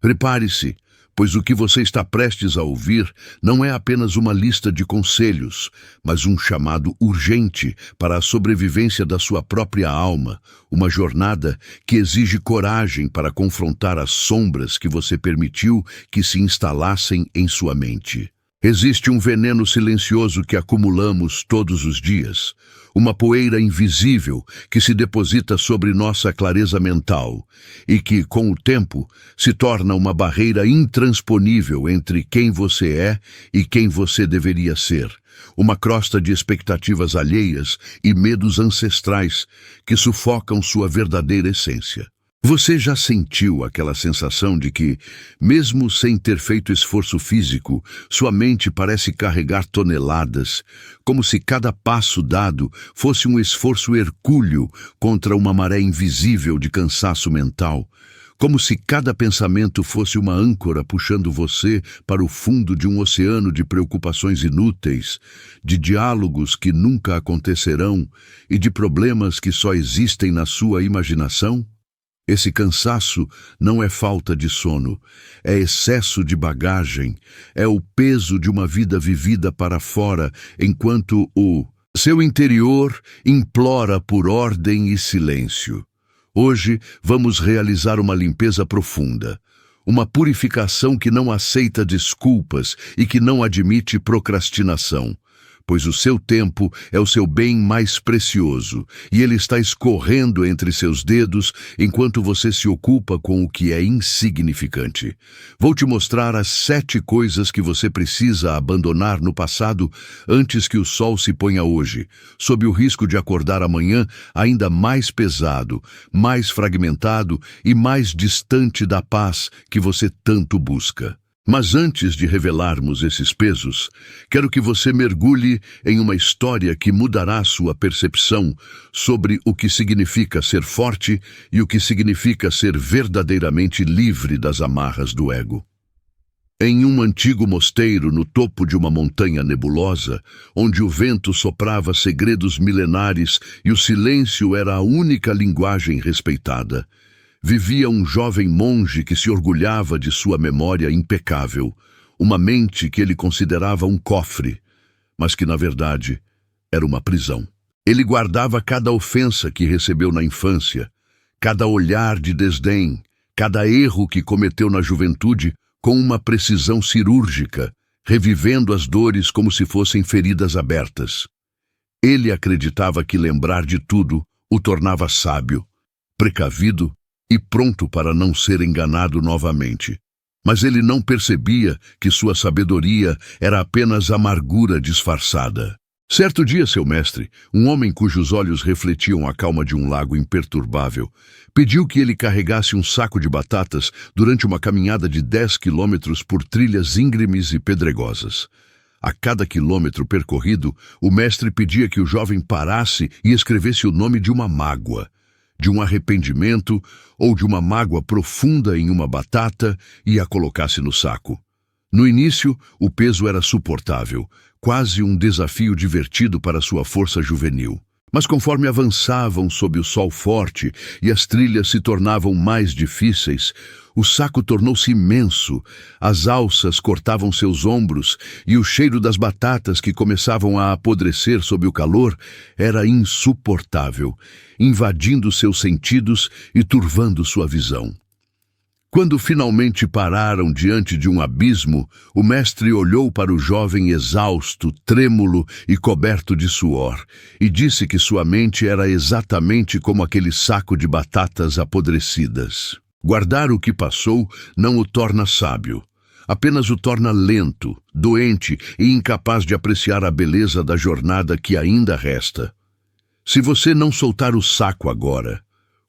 Prepare-se, pois o que você está prestes a ouvir não é apenas uma lista de conselhos, mas um chamado urgente para a sobrevivência da sua própria alma, uma jornada que exige coragem para confrontar as sombras que você permitiu que se instalassem em sua mente. Existe um veneno silencioso que acumulamos todos os dias, uma poeira invisível que se deposita sobre nossa clareza mental e que, com o tempo, se torna uma barreira intransponível entre quem você é e quem você deveria ser. Uma crosta de expectativas alheias e medos ancestrais que sufocam sua verdadeira essência. Você já sentiu aquela sensação de que, mesmo sem ter feito esforço físico, sua mente parece carregar toneladas, como se cada passo dado fosse um esforço hercúleo contra uma maré invisível de cansaço mental? Como se cada pensamento fosse uma âncora puxando você para o fundo de um oceano de preocupações inúteis, de diálogos que nunca acontecerão e de problemas que só existem na sua imaginação? Esse cansaço não é falta de sono, é excesso de bagagem, é o peso de uma vida vivida para fora, enquanto o seu interior implora por ordem e silêncio. Hoje vamos realizar uma limpeza profunda, uma purificação que não aceita desculpas e que não admite procrastinação. Pois o seu tempo é o seu bem mais precioso, e ele está escorrendo entre seus dedos enquanto você se ocupa com o que é insignificante. Vou te mostrar as 7 coisas que você precisa abandonar no passado antes que o sol se ponha hoje, sob o risco de acordar amanhã ainda mais pesado, mais fragmentado e mais distante da paz que você tanto busca. Mas antes de revelarmos esses pesos, quero que você mergulhe em uma história que mudará sua percepção sobre o que significa ser forte e o que significa ser verdadeiramente livre das amarras do ego. Em um antigo mosteiro no topo de uma montanha nebulosa, onde o vento soprava segredos milenares e o silêncio era a única linguagem respeitada, vivia um jovem monge que se orgulhava de sua memória impecável, uma mente que ele considerava um cofre, mas que, na verdade, era uma prisão. Ele guardava cada ofensa que recebeu na infância, cada olhar de desdém, cada erro que cometeu na juventude com uma precisão cirúrgica, revivendo as dores como se fossem feridas abertas. Ele acreditava que lembrar de tudo o tornava sábio, precavido e pronto para não ser enganado novamente. Mas ele não percebia que sua sabedoria era apenas amargura disfarçada. Certo dia, seu mestre, um homem cujos olhos refletiam a calma de um lago imperturbável, pediu que ele carregasse um saco de batatas durante uma caminhada de 10 quilômetros por trilhas íngremes e pedregosas. A cada quilômetro percorrido, o mestre pedia que o jovem parasse e escrevesse o nome de uma mágoa, de um arrependimento ou de uma mágoa profunda em uma batata e a colocasse no saco. No início, o peso era suportável, quase um desafio divertido para sua força juvenil. Mas conforme avançavam sob o sol forte e as trilhas se tornavam mais difíceis, o saco tornou-se imenso, as alças cortavam seus ombros e o cheiro das batatas que começavam a apodrecer sob o calor era insuportável, invadindo seus sentidos e turvando sua visão. Quando finalmente pararam diante de um abismo, o mestre olhou para o jovem exausto, trêmulo e coberto de suor, e disse que sua mente era exatamente como aquele saco de batatas apodrecidas. Guardar o que passou não o torna sábio, apenas o torna lento, doente e incapaz de apreciar a beleza da jornada que ainda resta. Se você não soltar o saco agora,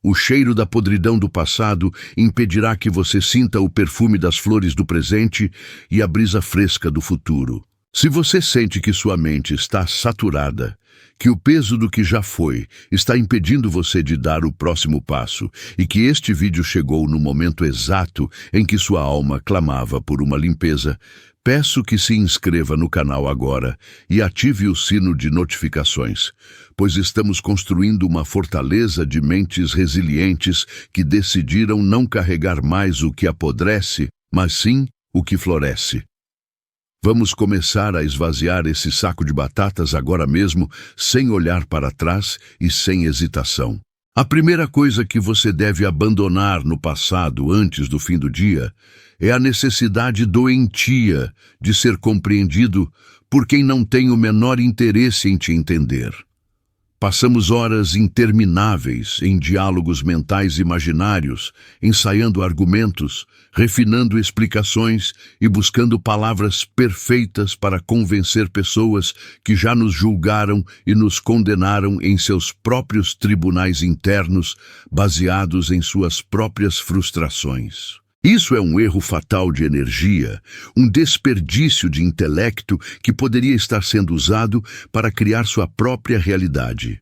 o cheiro da podridão do passado impedirá que você sinta o perfume das flores do presente e a brisa fresca do futuro. Se você sente que sua mente está saturada, que o peso do que já foi está impedindo você de dar o próximo passo e que este vídeo chegou no momento exato em que sua alma clamava por uma limpeza, Peço que se inscreva no canal agora e ative o sino de notificações, pois estamos construindo uma fortaleza de mentes resilientes que decidiram não carregar mais o que apodrece, mas sim o que floresce. Vamos começar a esvaziar esse saco de batatas agora mesmo, sem olhar para trás e sem hesitação. A primeira coisa que você deve abandonar no passado, antes do fim do dia, é a necessidade doentia de ser compreendido por quem não tem o menor interesse em te entender. Passamos horas intermináveis em diálogos mentais imaginários, ensaiando argumentos, refinando explicações e buscando palavras perfeitas para convencer pessoas que já nos julgaram e nos condenaram em seus próprios tribunais internos, baseados em suas próprias frustrações. Isso é um erro fatal de energia, um desperdício de intelecto que poderia estar sendo usado para criar sua própria realidade.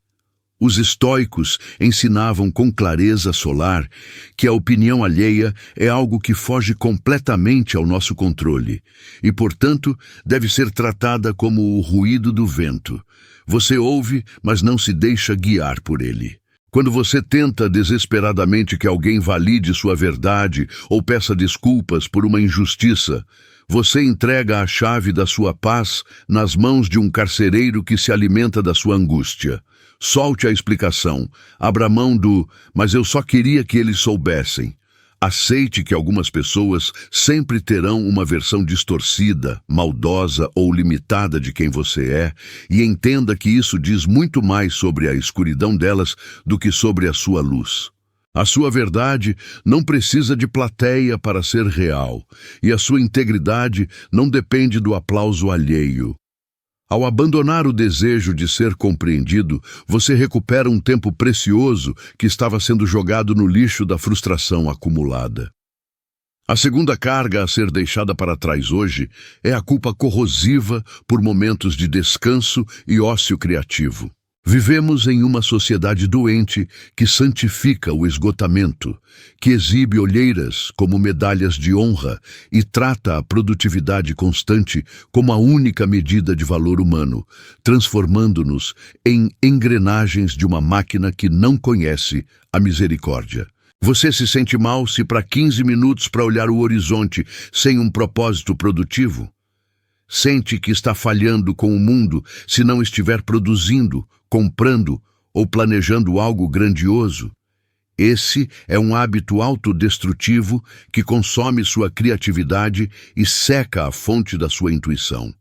Os estoicos ensinavam com clareza solar que a opinião alheia é algo que foge completamente ao nosso controle e, portanto, deve ser tratada como o ruído do vento. Você ouve, mas não se deixa guiar por ele. Quando você tenta desesperadamente que alguém valide sua verdade ou peça desculpas por uma injustiça, você entrega a chave da sua paz nas mãos de um carcereiro que se alimenta da sua angústia. Solte a explicação, abra mão do "mas eu só queria que eles soubessem". Aceite que algumas pessoas sempre terão uma versão distorcida, maldosa ou limitada de quem você é, e entenda que isso diz muito mais sobre a escuridão delas do que sobre a sua luz. A sua verdade não precisa de plateia para ser real, e a sua integridade não depende do aplauso alheio. Ao abandonar o desejo de ser compreendido, você recupera um tempo precioso que estava sendo jogado no lixo da frustração acumulada. A segunda carga a ser deixada para trás hoje é a culpa corrosiva por momentos de descanso e ócio criativo. Vivemos em uma sociedade doente que santifica o esgotamento, que exibe olheiras como medalhas de honra e trata a produtividade constante como a única medida de valor humano, transformando-nos em engrenagens de uma máquina que não conhece a misericórdia. Você se sente mal se para 15 minutos para olhar o horizonte sem um propósito produtivo? Sente que está falhando com o mundo se não estiver produzindo, comprando ou planejando algo grandioso? Esse é um hábito autodestrutivo que consome sua criatividade e seca a fonte da sua intuição.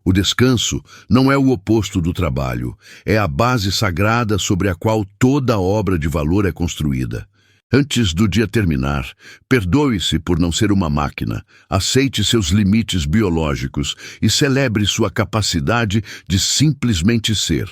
O descanso não é o oposto do trabalho, é a base sagrada sobre a qual toda obra de valor é construída. Antes do dia terminar, perdoe-se por não ser uma máquina, aceite seus limites biológicos e celebre sua capacidade de simplesmente ser.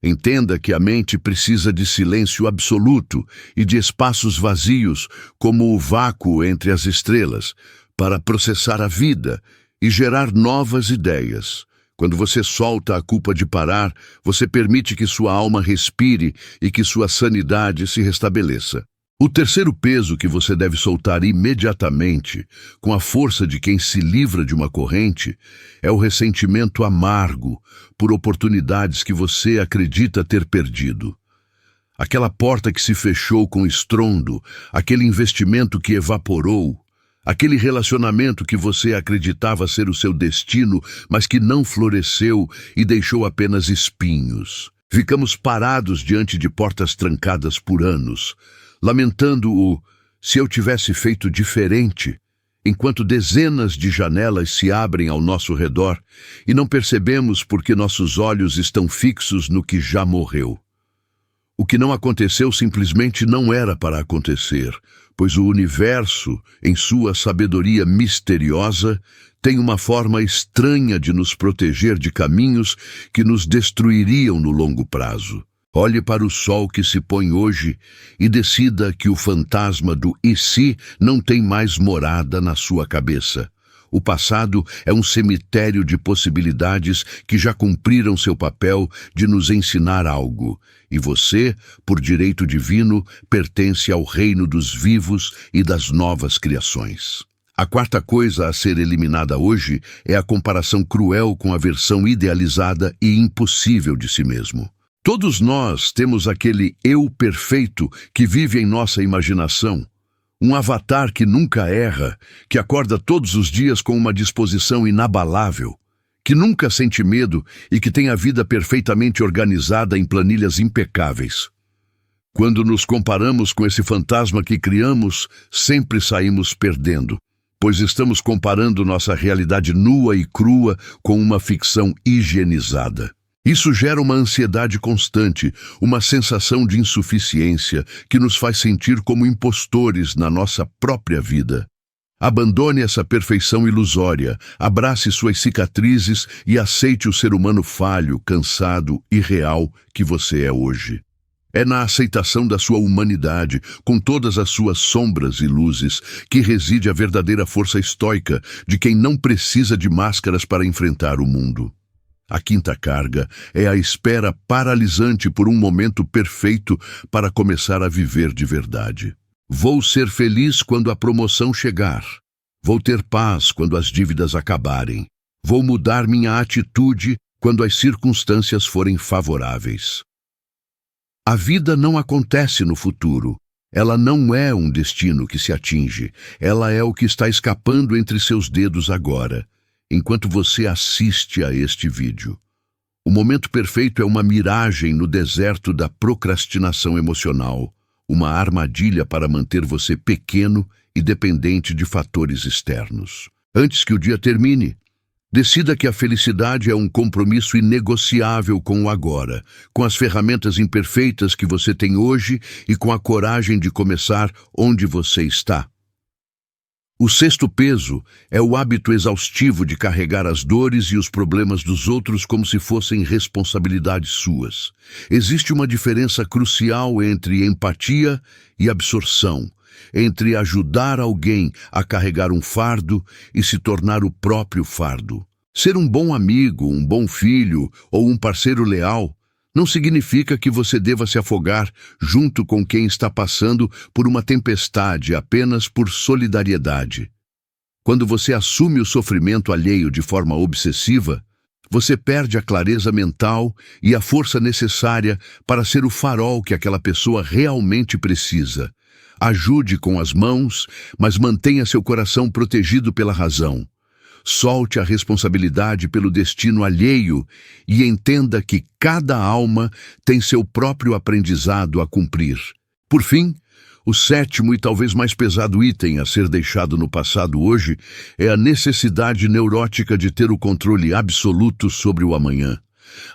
Entenda que a mente precisa de silêncio absoluto e de espaços vazios, como o vácuo entre as estrelas, para processar a vida e gerar novas ideias. Quando você solta a culpa de parar, você permite que sua alma respire e que sua sanidade se restabeleça. O terceiro peso que você deve soltar imediatamente, com a força de quem se livra de uma corrente, é o ressentimento amargo por oportunidades que você acredita ter perdido. Aquela porta que se fechou com estrondo, aquele investimento que evaporou, aquele relacionamento que você acreditava ser o seu destino, mas que não floresceu e deixou apenas espinhos. Ficamos parados diante de portas trancadas por anos, lamentando o "se eu tivesse feito diferente", enquanto dezenas de janelas se abrem ao nosso redor e não percebemos porque nossos olhos estão fixos no que já morreu. O que não aconteceu simplesmente não era para acontecer, pois o universo, em sua sabedoria misteriosa, tem uma forma estranha de nos proteger de caminhos que nos destruiriam no longo prazo. Olhe para o sol que se põe hoje e decida que o fantasma do "e se" não tem mais morada na sua cabeça. O passado é um cemitério de possibilidades que já cumpriram seu papel de nos ensinar algo, e você, por direito divino, pertence ao reino dos vivos e das novas criações. A quarta coisa a ser eliminada hoje é a comparação cruel com a versão idealizada e impossível de si mesmo. Todos nós temos aquele eu perfeito que vive em nossa imaginação, um avatar que nunca erra, que acorda todos os dias com uma disposição inabalável, que nunca sente medo e que tem a vida perfeitamente organizada em planilhas impecáveis. Quando nos comparamos com esse fantasma que criamos, sempre saímos perdendo, pois estamos comparando nossa realidade nua e crua com uma ficção higienizada. Isso gera uma ansiedade constante, uma sensação de insuficiência que nos faz sentir como impostores na nossa própria vida. Abandone essa perfeição ilusória, abrace suas cicatrizes e aceite o ser humano falho, cansado e real que você é hoje. É na aceitação da sua humanidade, com todas as suas sombras e luzes, que reside a verdadeira força estoica de quem não precisa de máscaras para enfrentar o mundo. A quinta carga é a espera paralisante por um momento perfeito para começar a viver de verdade. Vou ser feliz quando a promoção chegar. Vou ter paz quando as dívidas acabarem. Vou mudar minha atitude quando as circunstâncias forem favoráveis. A vida não acontece no futuro. Ela não é um destino que se atinge. Ela é o que está escapando entre seus dedos agora, enquanto você assiste a este vídeo. O momento perfeito é uma miragem no deserto da procrastinação emocional, uma armadilha para manter você pequeno e dependente de fatores externos. Antes que o dia termine, decida que a felicidade é um compromisso inegociável com o agora, com as ferramentas imperfeitas que você tem hoje e com a coragem de começar onde você está. O sexto peso é o hábito exaustivo de carregar as dores e os problemas dos outros como se fossem responsabilidades suas. Existe uma diferença crucial entre empatia e absorção, entre ajudar alguém a carregar um fardo e se tornar o próprio fardo. Ser um bom amigo, um bom filho ou um parceiro leal não significa que você deva se afogar junto com quem está passando por uma tempestade apenas por solidariedade. Quando você assume o sofrimento alheio de forma obsessiva, você perde a clareza mental e a força necessária para ser o farol que aquela pessoa realmente precisa. Ajude com as mãos, mas mantenha seu coração protegido pela razão. Solte a responsabilidade pelo destino alheio e entenda que cada alma tem seu próprio aprendizado a cumprir. Por fim, o sétimo e talvez mais pesado item a ser deixado no passado hoje é a necessidade neurótica de ter o controle absoluto sobre o amanhã.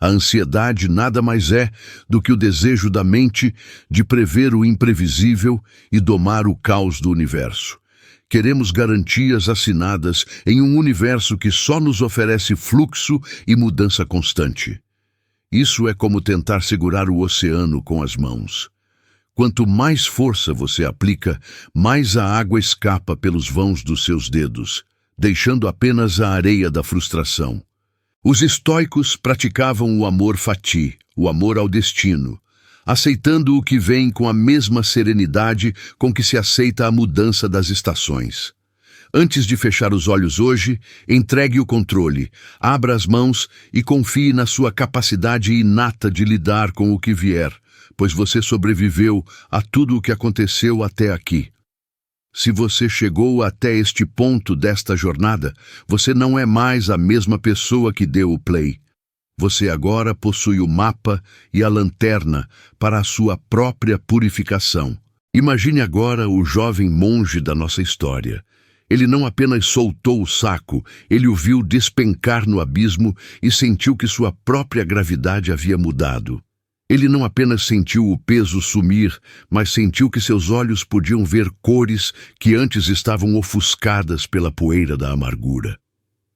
A ansiedade nada mais é do que o desejo da mente de prever o imprevisível e domar o caos do universo. Queremos garantias assinadas em um universo que só nos oferece fluxo e mudança constante. Isso é como tentar segurar o oceano com as mãos. Quanto mais força você aplica, mais a água escapa pelos vãos dos seus dedos, deixando apenas a areia da frustração. Os estoicos praticavam o amor fati, o amor ao destino, aceitando o que vem com a mesma serenidade com que se aceita a mudança das estações. Antes de fechar os olhos hoje, entregue o controle, abra as mãos e confie na sua capacidade inata de lidar com o que vier, pois você sobreviveu a tudo o que aconteceu até aqui. Se você chegou até este ponto desta jornada, você não é mais a mesma pessoa que deu o play. Você agora possui o mapa e a lanterna para a sua própria purificação. Imagine agora o jovem monge da nossa história. Ele não apenas soltou o saco, ele o viu despencar no abismo e sentiu que sua própria gravidade havia mudado. Ele não apenas sentiu o peso sumir, mas sentiu que seus olhos podiam ver cores que antes estavam ofuscadas pela poeira da amargura.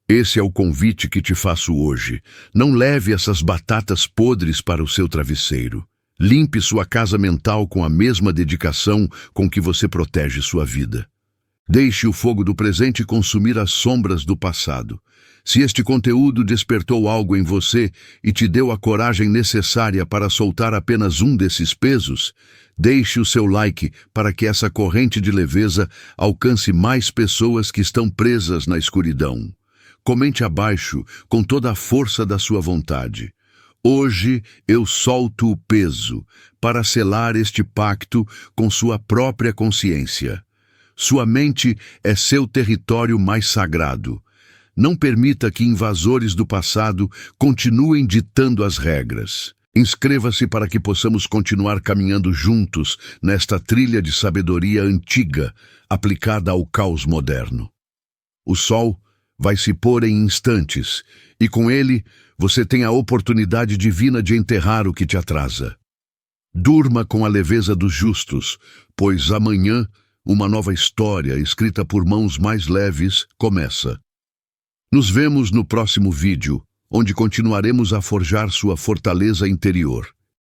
Esse é o convite que te faço hoje. Não leve essas batatas podres para o seu travesseiro. Limpe sua casa mental com a mesma dedicação com que você protege sua vida. Deixe o fogo do presente consumir as sombras do passado. Se este conteúdo despertou algo em você e te deu a coragem necessária para soltar apenas um desses pesos, deixe o seu like para que essa corrente de leveza alcance mais pessoas que estão presas na escuridão. Comente abaixo com toda a força da sua vontade. Hoje eu solto o peso para selar este pacto com sua própria consciência. Sua mente é seu território mais sagrado. Não permita que invasores do passado continuem ditando as regras. Inscreva-se para que possamos continuar caminhando juntos nesta trilha de sabedoria antiga aplicada ao caos moderno. O sol vai se pôr em instantes e com ele você tem a oportunidade divina de enterrar o que te atrasa. Durma com a leveza dos justos, pois amanhã uma nova história escrita por mãos mais leves começa. Nos vemos no próximo vídeo, onde continuaremos a forjar sua fortaleza interior.